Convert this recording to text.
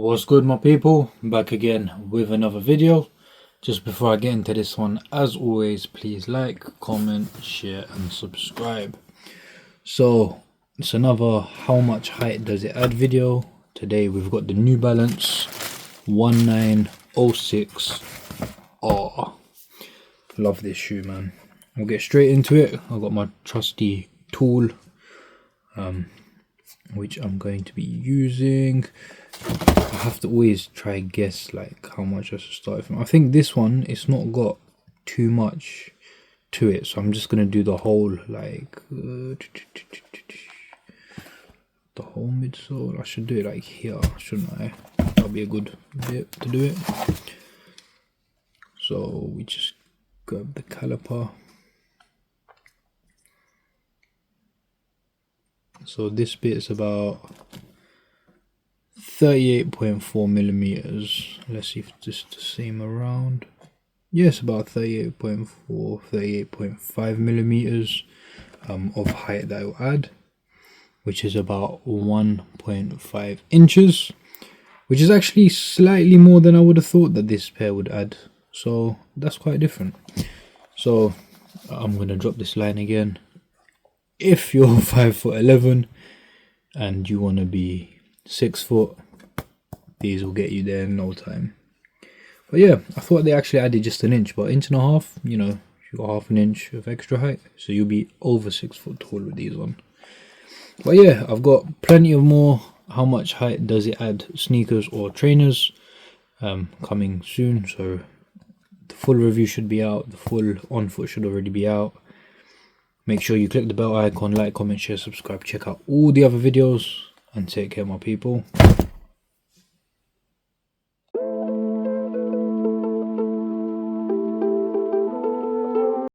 What's good, my people? Back again with another video. Just before I get into this one, as always, please like, comment, share and subscribe. So it's another how much height does it add video. Today we've got the New Balance 1906R. Love this shoe, man. We'll get straight into it. I've got my trusty tool, which I'm going to be using. I have to always try and guess like how much I should start from. I think this one, it's not got too much to it, so I'm just gonna do the whole like the whole midsole. I should do it like here, shouldn't I? That'll be a good bit to do it. So we just grab the caliper. So this bit is about 38.4 millimeters. Let's see if it's the same around. Yes, about 38.4, 38.5 millimeters of height that I will add, which is about 1.5 inches, which is actually slightly more than I would have thought that this pair would add. So that's quite different. So I'm gonna drop this line again. If you're 5'11" and you want to be 6 foot, these will get you there in no time. But yeah, I thought they actually added just an inch, but 1.5 inches, you know, you got half an inch of extra height, so you'll be over 6 foot tall with these on. But yeah, I've got plenty of more how much height does it add sneakers or trainers coming soon. So the full review should be out, the full on foot should already be out. Make sure you click the bell icon, like, comment, share, subscribe, check out all the other videos, and take care, my people.